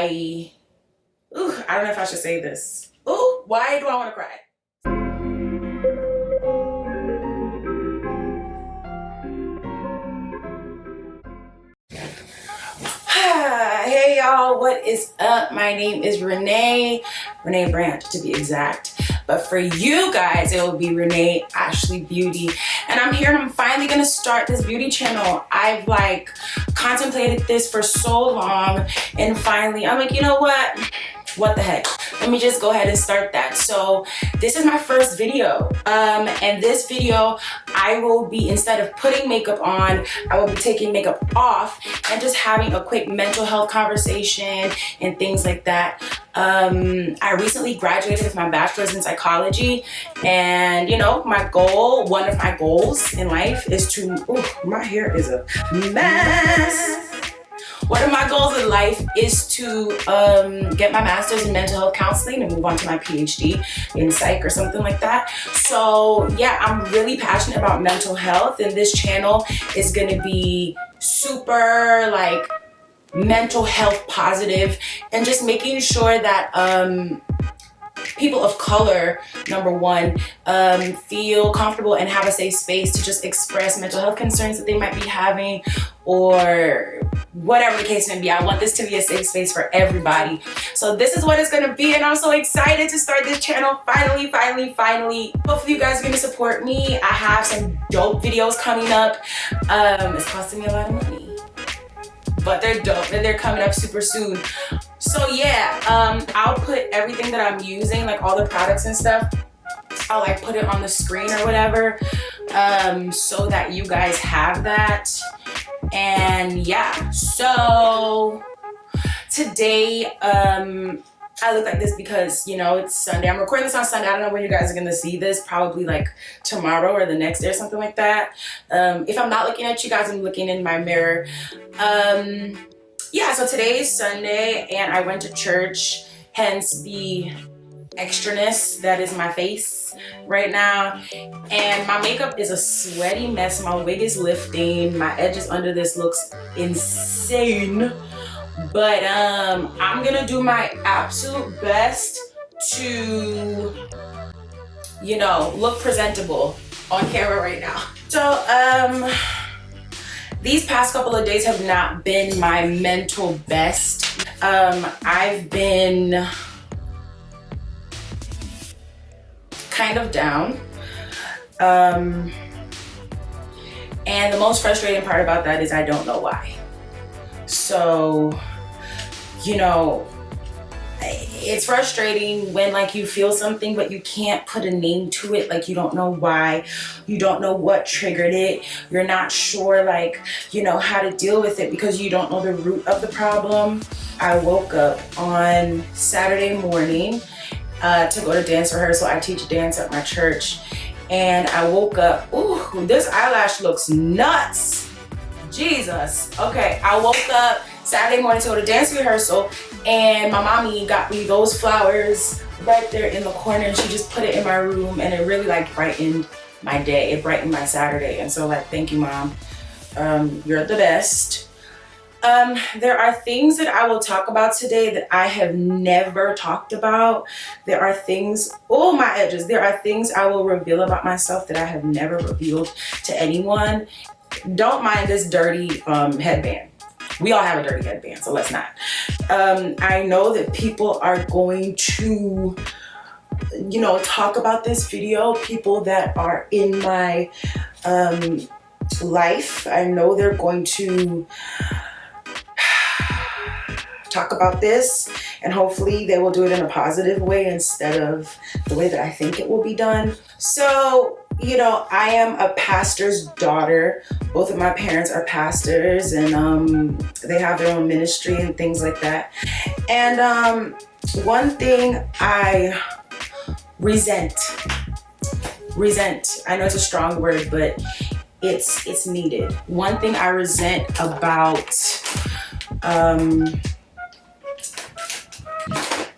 I don't know if I should say this. Ooh, why do I want to cry? Hey y'all, what is up? My name is Renee Brandt to be exact. But for you guys, it will be Renee Ashley Beauty. And I'm here and I'm finally gonna start this beauty channel. I've like contemplated this for so long, and finally I'm like, you know what the heck, let me just go ahead and start that. So this is my first video, and this video I will be, instead of putting makeup on, I will be taking makeup off and just having a quick mental health conversation and things like that. I recently graduated with my bachelor's in psychology, and you know, one of my goals in life is to, my hair is a mess. One of my goals in life is to get my master's in mental health counseling and move on to my PhD in psych or something like that. So yeah, I'm really passionate about mental health, and this channel is gonna be super like mental health positive, and just making sure that people of color, number one, feel comfortable and have a safe space to just express mental health concerns that they might be having, or whatever the case may be. I want this to be a safe space for everybody. So this is what it's gonna be, and I'm so excited to start this channel. Finally. Hopefully you guys are gonna support me. I have some dope videos coming up. It's costing me a lot of money, but they're dope and they're coming up super soon. So yeah, I'll put everything that I'm using, like all the products and stuff, I'll like put it on the screen or whatever, so that you guys have that. And yeah, so today I look like this because, you know, it's Sunday. I'm recording this on Sunday. I don't know when you guys are gonna see this, probably like tomorrow or the next day or something like that. If I'm not looking at you guys, I'm looking in my mirror. Yeah, so today is Sunday and I went to church, hence the extraness that is my face right now. And my makeup is a sweaty mess. My wig is lifting. My edges under this looks insane. But I'm gonna do my absolute best to, you know, look presentable on camera right now. So these past couple of days have not been my mental best. I've been kind of down. And the most frustrating part about that is I don't know why. So, you know, it's frustrating when like you feel something but you can't put a name to it. Like you don't know why, you don't know what triggered it, you're not sure like, you know, how to deal with it because you don't know the root of the problem. I woke up on Saturday morning to go to dance rehearsal. I teach dance at my church, and I woke up, ooh, this eyelash looks nuts, Jesus. Okay, I woke up Saturday morning to go to dance rehearsal, and my mommy got me those flowers right there in the corner, and she just put it in my room, and it really like brightened my day. It brightened my Saturday. And so like, thank you, Mom. You're the best. There are things that I will talk about today that I have never talked about. There are things, oh my edges, there are things I will reveal about myself that I have never revealed to anyone. Don't mind this dirty headband. We all have a dirty headband, so let's not. I know that people are going to, you know, talk about this video, people that are in my life. I know they're going to talk about this, and hopefully they will do it in a positive way instead of the way that I think it will be done. So, you know, I am a pastor's daughter. Both of my parents are pastors, and they have their own ministry and things like that. And one thing I resent, I know it's a strong word, but it's needed. One thing I resent about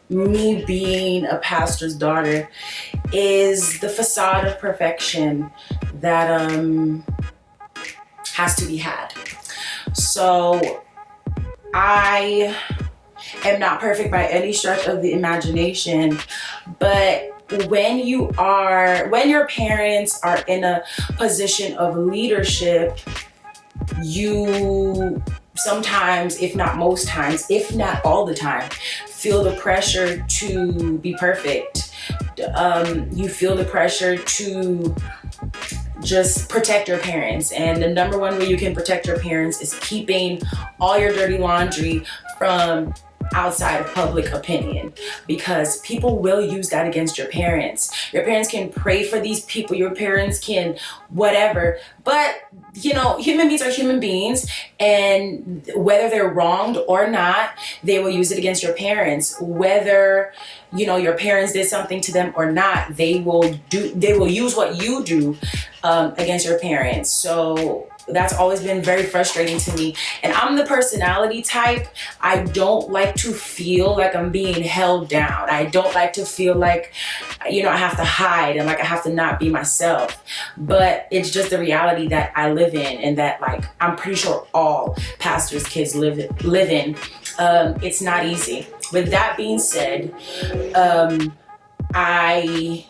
me being a pastor's daughter is the facade of perfection that has to be had. So I am not perfect by any stretch of the imagination, but when your parents are in a position of leadership, you sometimes, if not most times, if not all the time, feel the pressure to be perfect. You feel the pressure to just protect your parents. And the number one way you can protect your parents is keeping all your dirty laundry from outside of public opinion, because people will use that against your parents. Your parents can pray for these people, your parents can whatever, but you know, human beings are human beings, and whether they're wronged or not, they will use it against your parents. Whether, you know, your parents did something to them or not, they will use what you do against your parents. So that's always been very frustrating to me. And I'm the personality type, I don't like to feel like I'm being held down. I don't like to feel like, you know, I have to hide and like I have to not be myself. But it's just the reality that I live in, and that, like, I'm pretty sure all pastors' kids live in. It's not easy. With that being said, I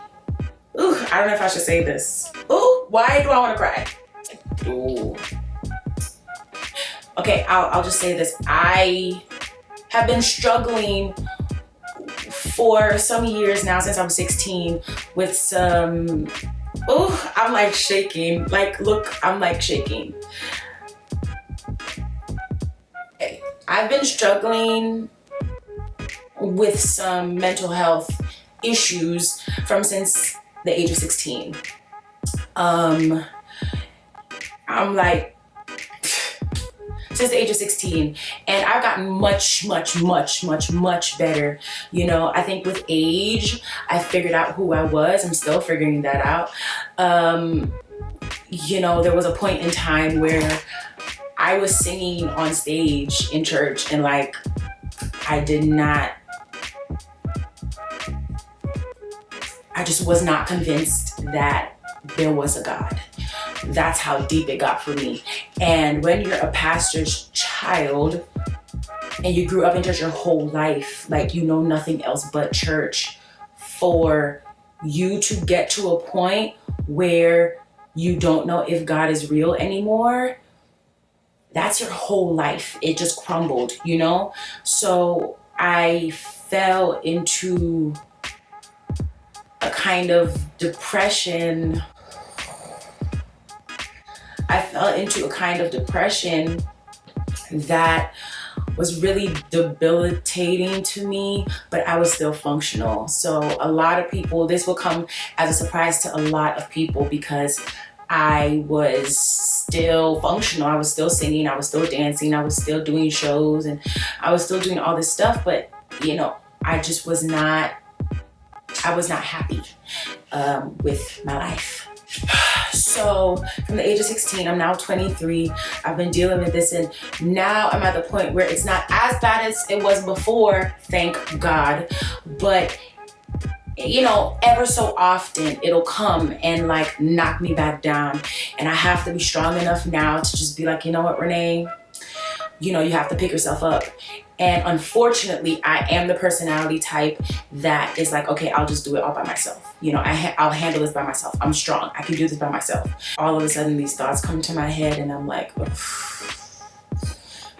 don't know if I should say this. Why do I want to cry? Ooh. Okay, I'll just say this. I have been struggling for some years now, since I was 16, with some, I'm like shaking. Like, look, I'm like shaking. I've been struggling with some mental health issues since the age of 16. I'm like, since the age of 16, and I've gotten much better. You know, I think with age, I figured out who I was. I'm still figuring that out. You know, there was a point in time where I was singing on stage in church, and like, I just was not convinced that there was a God. That's how deep it got for me. And when you're a pastor's child and you grew up in church your whole life, like, you know nothing else but church, for you to get to a point where you don't know if God is real anymore, that's your whole life. It just crumbled, you know? So I fell into a kind of depression. That was really debilitating to me, but I was still functional. So a lot of people, this will come as a surprise to a lot of people, because I was still functional. I was still singing, I was still dancing, I was still doing shows, and I was still doing all this stuff, but you know, I was not happy with my life. So from the age of 16, I'm now 23. I've been dealing with this, and now I'm at the point where it's not as bad as it was before, thank God. But you know, ever so often it'll come and like knock me back down, and I have to be strong enough now to just be like, you know what, Renee, you know, you have to pick yourself up. And unfortunately, I am the personality type that is like, okay, I'll just do it all by myself. You know, I'll handle this by myself. I'm strong. I can do this by myself. All of a sudden, these thoughts come to my head, and I'm like,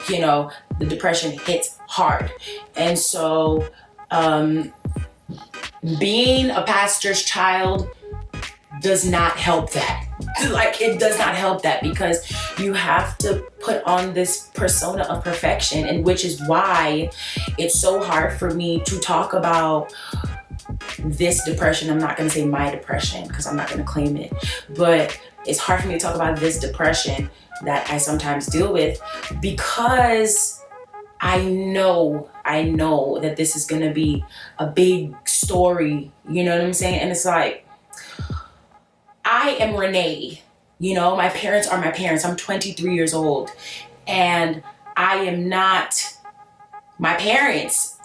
you know, the depression hits hard. And so, being a pastor's child does not help that. Like, it does not help that, because you have to put on this persona of perfection, and which is why it's so hard for me to talk about this depression. I'm not going to say my depression, because I'm not going to claim it, but it's hard for me to talk about this depression that I sometimes deal with, because I know that this is going to be a big story. You know what I'm saying? And it's like, I am Renee, you know, my parents are my parents. I'm 23 years old, and I am not my parents.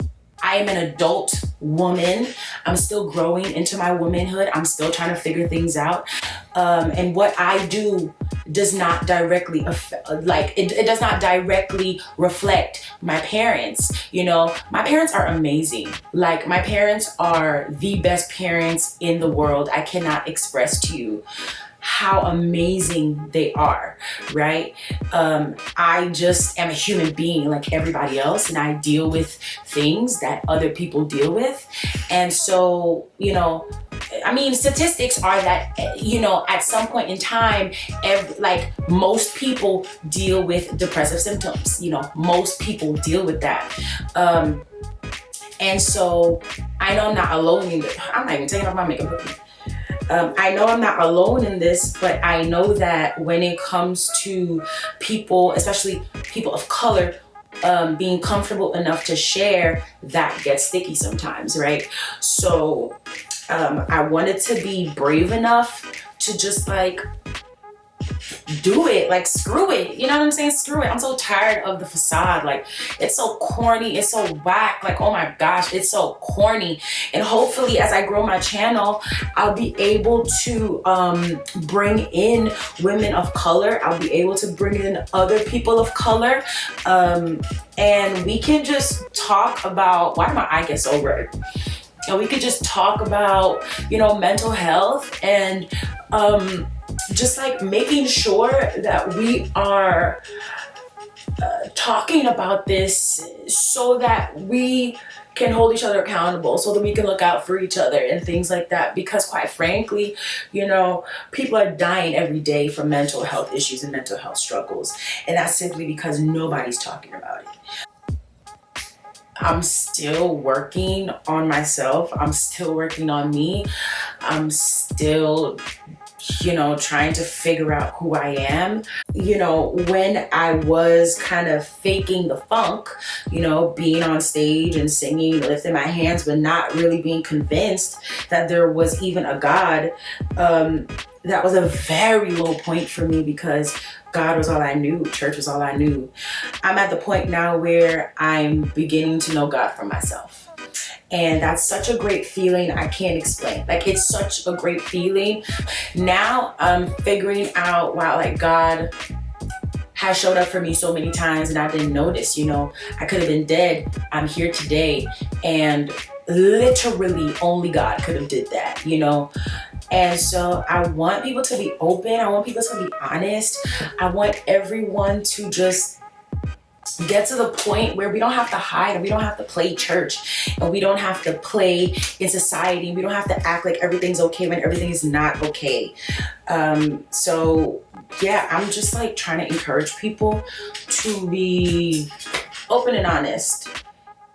I am an adult woman. I'm still growing into my womanhood. I'm still trying to figure things out. And what I do does not directly it does not directly reflect my parents. You know, my parents are amazing. Like, my parents are the best parents in the world. I cannot express to you how amazing they are, right? I just am a human being like everybody else, and I deal with things that other people deal with. And so, you know, I mean, statistics are that, you know, at some point in time, like, most people deal with depressive symptoms. You know, most people deal with that. And so I know I'm not alone in it. I'm not even taking off my makeup. I know I'm not alone in this, but I know that when it comes to people, especially people of color, being comfortable enough to share, that gets sticky sometimes, right? So I wanted to be brave enough to just like do it. Like, screw it, you know what I'm saying? Screw it. I'm so tired of the facade. Like, it's so corny, it's so whack. Like, oh my gosh, it's so corny. And hopefully, as I grow my channel, I'll be able to bring in women of color. I'll be able to bring in other people of color, and we can just talk about, why did my eye get so red? And we could just talk about, you know, mental health, and just like making sure that we are talking about this so that we can hold each other accountable, so that we can look out for each other and things like that. Because quite frankly, you know, people are dying every day from mental health issues and mental health struggles. And that's simply because nobody's talking about it. I'm still working on myself. I'm still working on me. I'm still, you know, trying to figure out who I am. You know, when I was kind of faking the funk, you know, being on stage and singing, lifting my hands, but not really being convinced that there was even a God, that was a very low point for me, because God was all I knew. Church was all I knew. I'm at the point now where I'm beginning to know God for myself. And that's such a great feeling. I can't explain. Like, it's such a great feeling. Now I'm figuring out, wow, like, God has showed up for me so many times and I didn't notice. You know, I could have been dead. I'm here today. And literally only God could have did that, you know? And so I want people to be open. I want people to be honest. I want everyone to just get to the point where we don't have to hide, and we don't have to play church, and we don't have to play in society. We don't have to act like everything's okay when everything is not okay. So yeah, I'm just like trying to encourage people to be open and honest.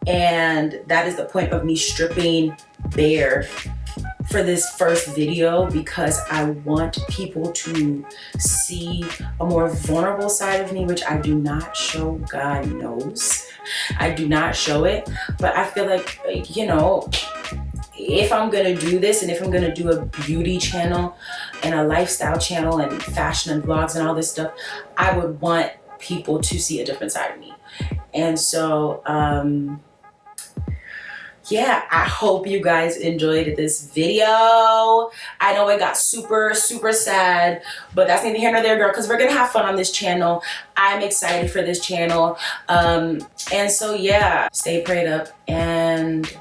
And that is the point of me stripping bare for this first video, because I want people to see a more vulnerable side of me, which I do not show. God knows I do not show it. But I feel like, you know, if I'm gonna do this, and if I'm gonna do a beauty channel and a lifestyle channel and fashion and vlogs and all this stuff, I would want people to see a different side of me. And so yeah, I hope you guys enjoyed this video. I know it got super sad, but that's neither here nor there, girl, because we're gonna have fun on this channel. I'm excited for this channel. And so yeah, stay prayed up, and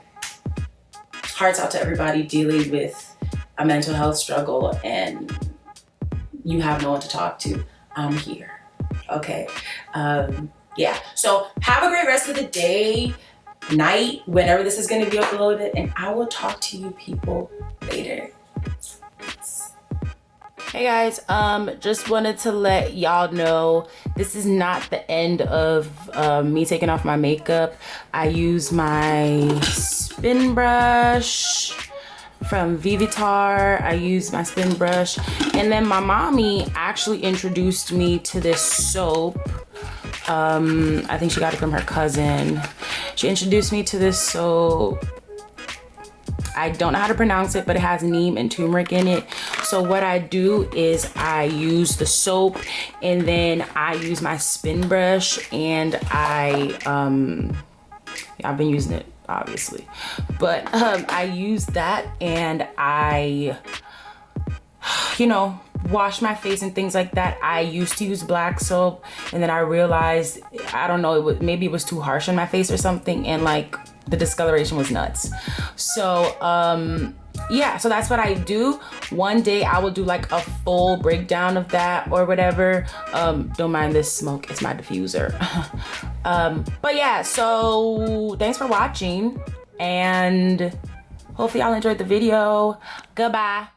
hearts out to everybody dealing with a mental health struggle and you have no one to talk to. I'm here, okay? Yeah, so have a great rest of the day, night, whenever this is going to be uploaded, and I will talk to you people later. Hey guys, just wanted to let y'all know this is not the end of me taking off my makeup. I use my spin brush from Vivitar. I use my spin brush, and then my mommy actually introduced me to this soap. I think she got it from her cousin. She introduced me to this soap. I don't know how to pronounce it, but it has neem and turmeric in it. So what I do is I use the soap, and then I use my spin brush, and I've been using it obviously, but I use that, and I, you know, wash my face and things like that, I used to use black soap, and then I realized, I don't know, maybe it was too harsh on my face or something, and like the discoloration was nuts. So yeah, so that's what I do. One day I will do like a full breakdown of that or whatever. Don't mind this smoke, it's my diffuser. But yeah, so thanks for watching, and hopefully y'all enjoyed the video. Goodbye.